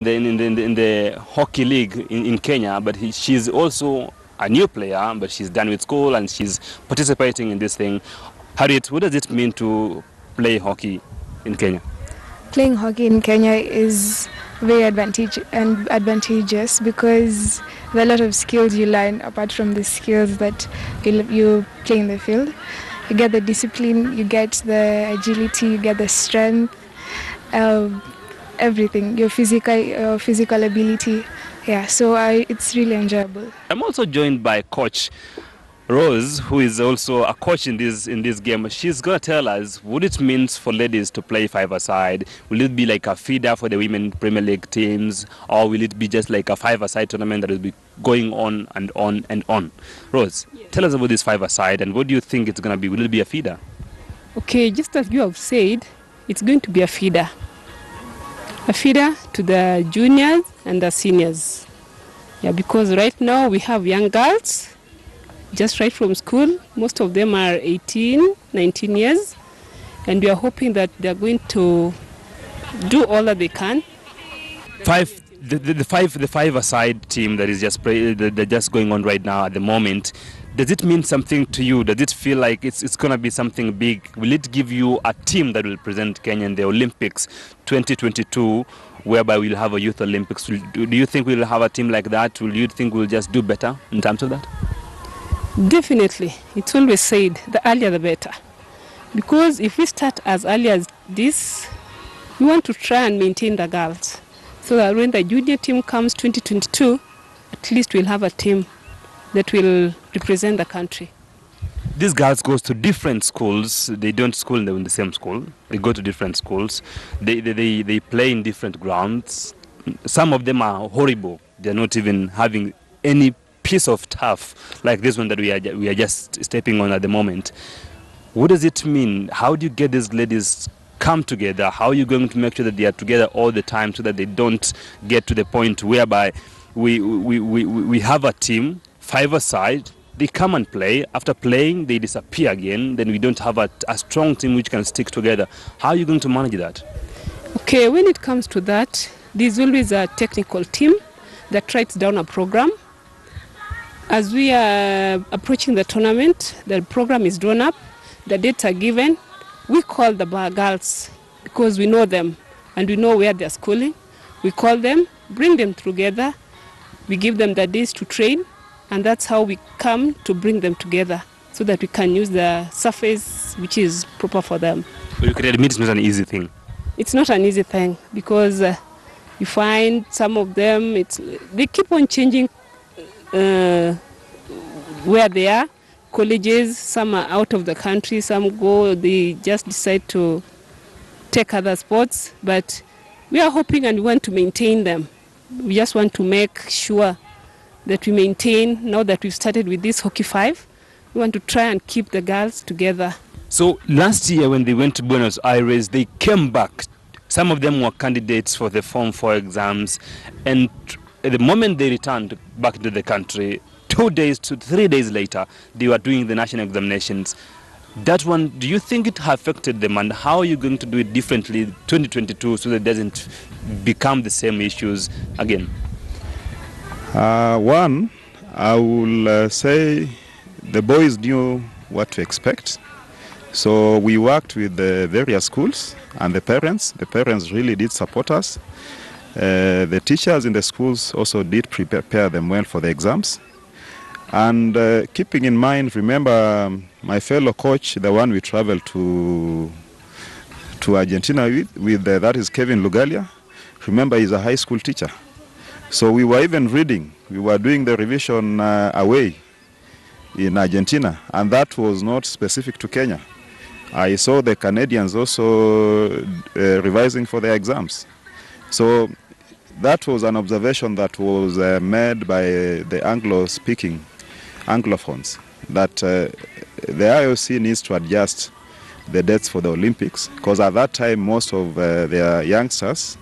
in the hockey league in Kenya, but she's also a new player, but she's done with school and she's participating in this thing. Harriet, what does it mean to play hockey in Kenya? Playing hockey in Kenya is very advantageous because there are a lot of skills you learn apart from the skills that you play in the field. You get the discipline, you get the agility, you get the strength, everything, your physical ability. Yeah, so it's really enjoyable. I'm also joined by Coach Rose, who is also a coach in this game. She's going to tell us what it means for ladies to play five-a-side. Will it be like a feeder for the women Premier League teams, or will it be just like a five-a-side tournament that will be going on and on and on? Rose, yes. Tell us about this five-a-side and what do you think it's going to be? Will it be a feeder? Okay, just as you have said, it's going to be a feeder. A feeder to the juniors and the seniors. Yeah, because right now we have young girls just right from school. Most of them are 18, 19 years. And we are hoping that they are going to do all that they can. The five-a-side team that is just going on right now at the moment, does it mean something to you? Does it feel like it's going to be something big? Will it give you a team that will present Kenya in the Olympics 2022, whereby we'll have a Youth Olympics? Do you think we'll have a team like that? Will you think we'll just do better in terms of that? Definitely. It's always said, the earlier the better. Because if we start as early as this, we want to try and maintain the girls. So that when the junior team comes 2022, at least we'll have a team that will represent the country. These girls go to different schools. They don't school in the same school. They go to different schools. They play in different grounds. Some of them are horrible. They're not even having any piece of turf like this one that we are just stepping on at the moment. What does it mean? How do you get these ladies come together? How are you going to make sure that they are together all the time so that they don't get to the point whereby we have a team, five-a-side, they come and play. After playing, they disappear again. Then we don't have a strong team which can stick together. How are you going to manage that? Okay, when it comes to that, there's always a technical team that writes down a program. As we are approaching the tournament, the program is drawn up, the dates are given. We call the girls because we know them and we know where they're schooling. We call them, bring them together, we give them the days to train, and that's how we come to bring them together so that we can use the surface which is proper for them. But you could admit it's not an easy thing. It's not an easy thing because you find some of them, they keep on changing where they are. Colleges, some are out of the country, some go, they just decide to take other sports, but we are hoping and we want to maintain them. We just want to make sure that we maintain, now that we've started with this Hockey 5, we want to try and keep the girls together. So last year when they went to Buenos Aires, they came back. Some of them were candidates for the Form 4 exams, and at the moment they returned back into the country, 2 days to 3 days later, they were doing the national examinations. That one, do you think it affected them, and how are you going to do it differently 2022 so that it doesn't become the same issues again? One, I will say the boys knew what to expect. So we worked with the various schools and the parents. The parents really did support us. The teachers in the schools also did prepare them well for the exams. And keeping in mind, remember my fellow coach, the one we traveled to Argentina with that is Kevin Lugalia. Remember, he's a high school teacher. So we were even reading. We were doing the revision away in Argentina, and that was not specific to Kenya. I saw the Canadians also revising for their exams. So that was an observation that was made by the Anglo-speaking Anglophones, that the IOC needs to adjust the dates for the Olympics, because at that time most of their youngsters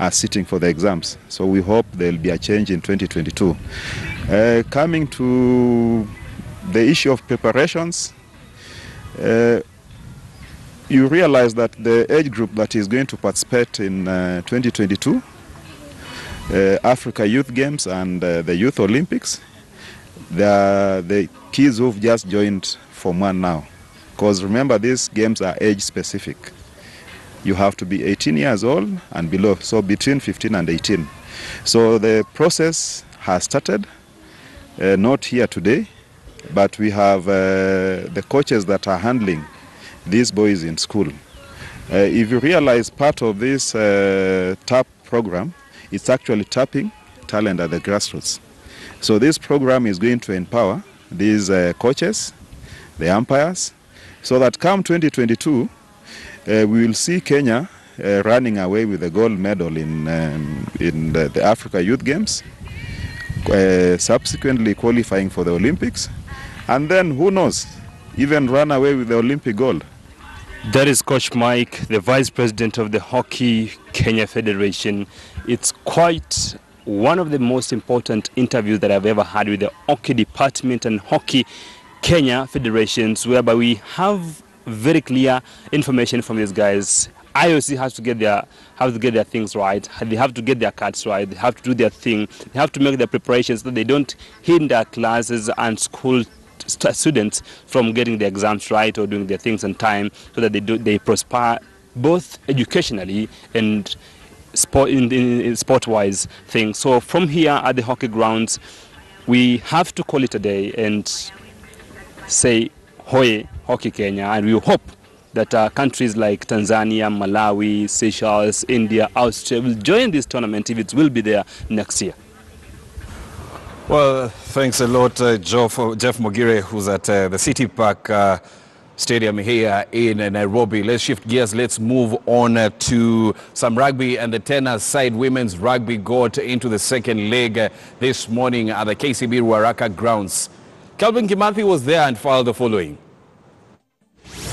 are sitting for the exams. So we hope there will be a change in 2022. Coming to the issue of preparations, you realize that the age group that is going to participate in 2022 Africa Youth Games and the Youth Olympics. They are the kids who've just joined Form 1 now. Because remember, these games are age specific. You have to be 18 years old and below, so between 15 and 18. So the process has started, not here today, but we have the coaches that are handling these boys in school. If you realize, part of this TAP program, it's actually tapping talent at the grassroots. So this program is going to empower these coaches, the umpires, so that come 2022, we will see Kenya running away with the gold medal in the Africa Youth Games, subsequently qualifying for the Olympics, and then who knows, even run away with the Olympic gold. That is Coach Mike, the Vice President of the Hockey Kenya Federation. It's quite one of the most important interviews that I've ever had with the Hockey Department and Hockey Kenya Federations, whereby we have very clear information from these guys. IOC has to get their things right. They have to get their cards right. They have to do their thing. They have to make their preparations so they don't hinder classes and school students from getting their exams right or doing their things on time, so that they prosper both educationally and in sport-wise things. So from here at the hockey grounds, we have to call it a day and say Hoye Hockey Kenya, and we hope that countries like Tanzania, Malawi, Seychelles, India, Austria will join this tournament if it will be there next year. Well, thanks a lot, Jeff Mogire, who's at the City Park Stadium here in Nairobi. Let's shift gears. Let's move on to some rugby, and the tennis side women's rugby got into the second leg this morning at the KCB Ruaraka grounds. Calvin Kimathi was there and filed the following.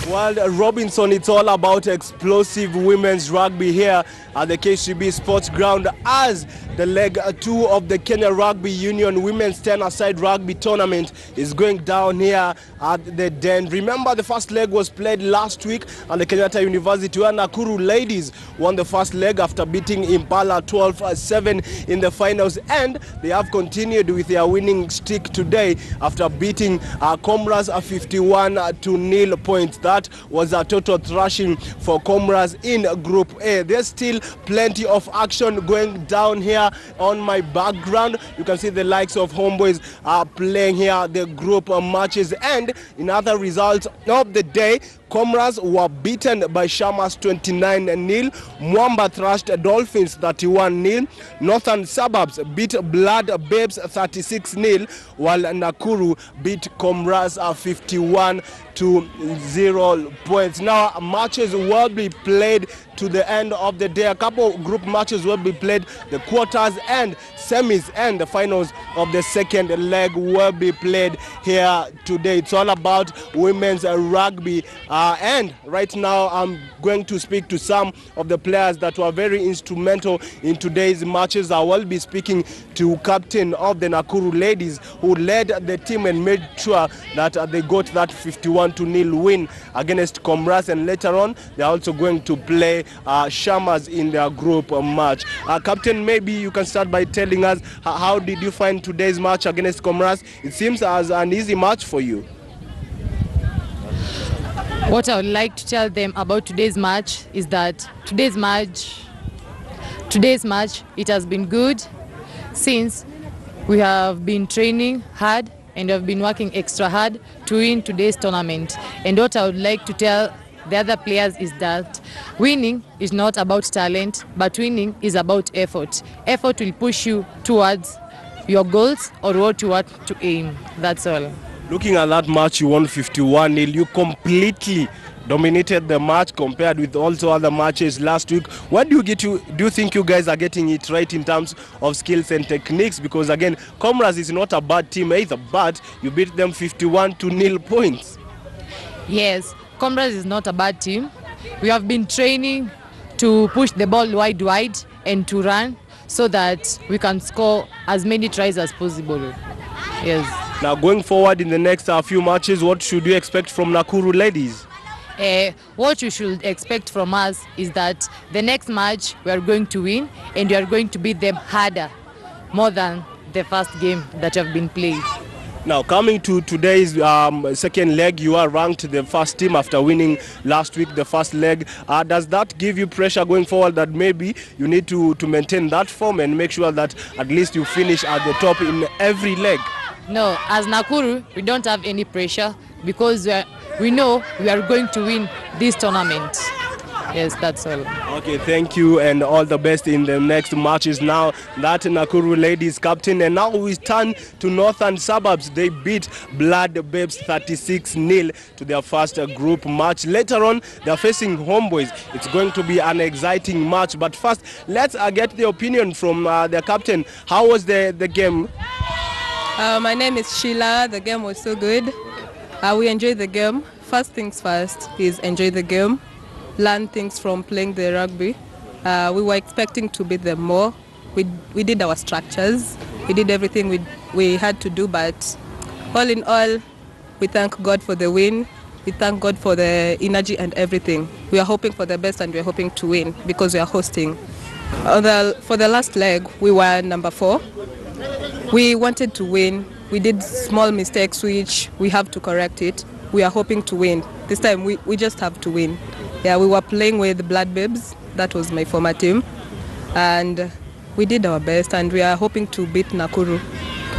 Well, Robinson, it's all about explosive women's rugby here at the KCB Sports Ground as the leg 2 of the Kenya Rugby Union Women's 10-a-side rugby tournament is going down here at the Den. Remember, the first leg was played last week at the Kenyatta University, where Nakuru ladies won the first leg after beating Impala 12-7 in the finals, and they have continued with their winning streak today after beating Comras 51-0 points. That was a total thrashing for Comras in Group A. There's still plenty of action going down here on my background. You can see the likes of Homeboys are playing here the group matches, and in other results of the day, Comras were beaten by Shamas 29-0. Mwamba thrashed Dolphins 31-0. Northern Suburbs beat Blood Babes 36-0, while Nakuru beat Comras 51-0 points. Now, matches will be played to the end of the day. A couple group matches will be played. The quarters and semis and the finals of the second leg will be played here today. It's all about women's rugby. And right now I'm going to speak to some of the players that were very instrumental in today's matches. I will be speaking to captain of the Nakuru ladies, who led the team and made sure that they got that 51-0 win against Comras, and later on they're also going to play Shamas in their group match. Captain, maybe you can start by telling us how did you find today's match against Comras? It seems as an easy match for you. What I would like to tell them about today's match is that today's match it has been good, since we have been training hard and have been working extra hard to win today's tournament. And what I would like to tell the other players is that winning is not about talent, but winning is about effort. Effort will push you towards your goals or what you want to aim. That's all. Looking at that match, you won 51-0. You completely dominated the match compared with also other matches last week. What do you think you guys are getting it right in terms of skills and techniques? Because again, Comras is not a bad team either, but you beat them 51-0 points. Yes, Comras is not a bad team. We have been training to push the ball wide and to run so that we can score as many tries as possible. Yes. Now, going forward in the next few matches, what should you expect from Nakuru ladies? what you should expect from us is that the next match we are going to win, and we are going to beat them harder, more than the first game that have been played. Now, coming to today's second leg, you are ranked the first team after winning last week the first leg. Does that give you pressure going forward that maybe you need to maintain that form and make sure that at least you finish at the top in every leg? No, as Nakuru, we don't have any pressure because we know we are going to win this tournament. Yes, that's all. Okay, thank you and all the best in the next matches. Now that Nakuru ladies captain, and now we turn to Northern Suburbs. They beat Blood Babes 36-0 to their first group match. Later on, they're facing Homeboys. It's going to be an exciting match. But first, let's get the opinion from their captain. How was the game? My name is Sheila. The game was so good. We enjoyed the game. First things first is enjoy the game. Learn things from playing the rugby. We were expecting to beat them more. We did our structures. We did everything we had to do, but all in all, we thank God for the win. We thank God for the energy and everything. We are hoping for the best and we are hoping to win because we are hosting. For the last leg, we were number 4. We wanted to win. We did small mistakes which we have to correct it. We are hoping to win. This time we just have to win. Yeah, we were playing with Blood Babes. That was my former team. And we did our best and we are hoping to beat Nakuru.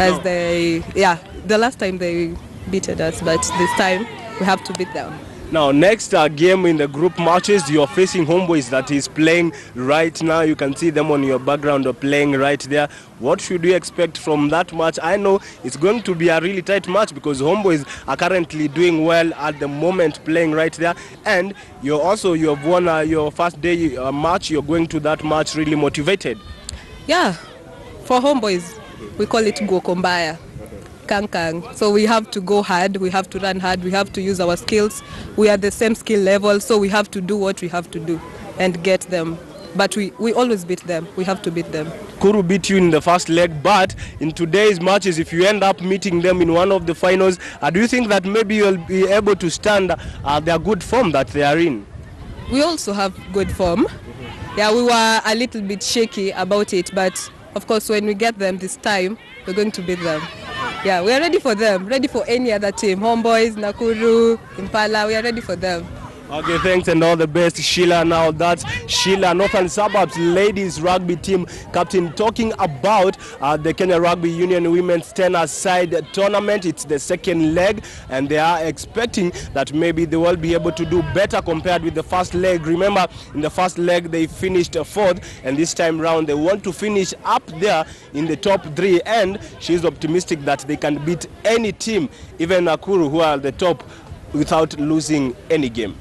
As the last time they beat us, but this time we have to beat them. Now, next game in the group matches, you're facing Homeboys that is playing right now. You can see them on your background playing right there. What should we expect from that match? I know it's going to be a really tight match because Homeboys are currently doing well at the moment playing right there. And you have won your first day match. You're going to that match really motivated. Yeah, for Homeboys, we call it Go Kombaya. Kang. So we have to go hard, we have to run hard, we have to use our skills. We are the same skill level, so we have to do what we have to do and get them. But we always beat them. We have to beat them. Kuru beat you in the first leg, but in today's matches, if you end up meeting them in one of the finals, do you think that maybe you'll be able to stand their good form that they are in? We also have good form. Yeah, we were a little bit shaky about it, but of course when we get them this time, we're going to beat them. Yeah, we are ready for them, ready for any other team. Homeboys, Nakuru, Impala, we are ready for them. Okay, thanks and all the best, Sheila. Now that's Sheila, Northern Suburbs ladies rugby team captain, talking about the Kenya Rugby Union Women's Tennis Side tournament. It's the second leg and they are expecting that maybe they will be able to do better compared with the first leg. Remember, in the first leg they finished 4th and this time round they want to finish up there in the top 3, and she's optimistic that they can beat any team, even Nakuru, who are the top, without losing any game.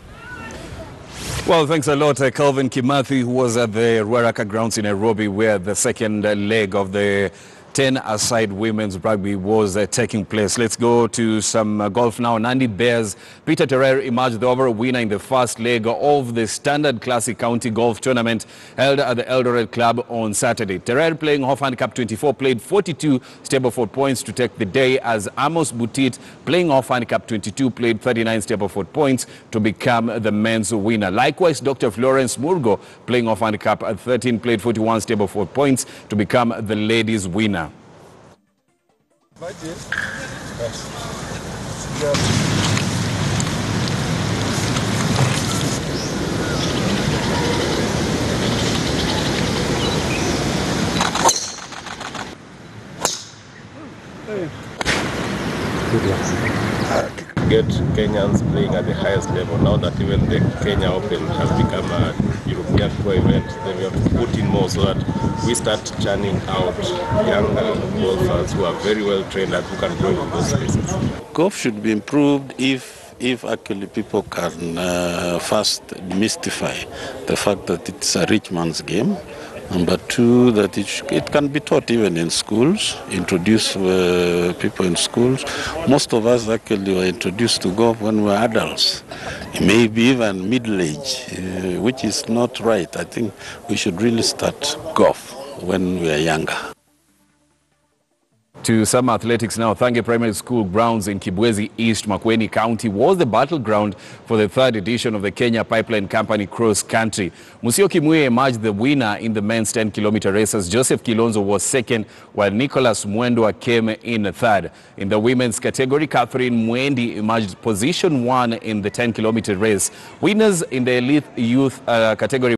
Well, thanks a lot, Calvin Kimathi, who was at the Ruaraka grounds in Nairobi, where the second leg of the 10-a-side women's rugby was taking place. Let's go to some golf now. Nandi Bears, Peter Terrer emerged the overall winner in the first leg of the Standard Classic County Golf Tournament held at the Eldoret Club on Saturday. Terrer, playing off handicap 24, played 42 Stableford points to take the day, as Amos Butit, playing off handicap 22, played 39 Stableford points to become the men's winner. Likewise, Dr. Florence Murgo, playing off handicap 13, played 41 Stableford points to become the ladies' winner. Get Kenyans playing at the highest level. Now that even the Kenya Open has become a European tour event, then we have to put in more so that we start churning out younger golfers who are very well trained and who can grow in those spaces. Golf should be improved if actually people can first demystify the fact that it's a rich man's game. Number 2, that it can be taught even in schools, introduce people in schools. Most of us actually were introduced to golf when we were adults, maybe even middle age, which is not right. I think we should really start golf when we are younger. To some athletics now. Thange Primary School grounds in Kibwezi East, Makueni County was the battleground for the third edition of the Kenya Pipeline Company Cross Country. Musio Kimwe emerged the winner in the men's 10-kilometer races. Joseph Kilonzo was second, while Nicholas Mwendwa came in third. In the women's category, Catherine Mwendi emerged position 1 in the 10-kilometer race. Winners in the elite youth category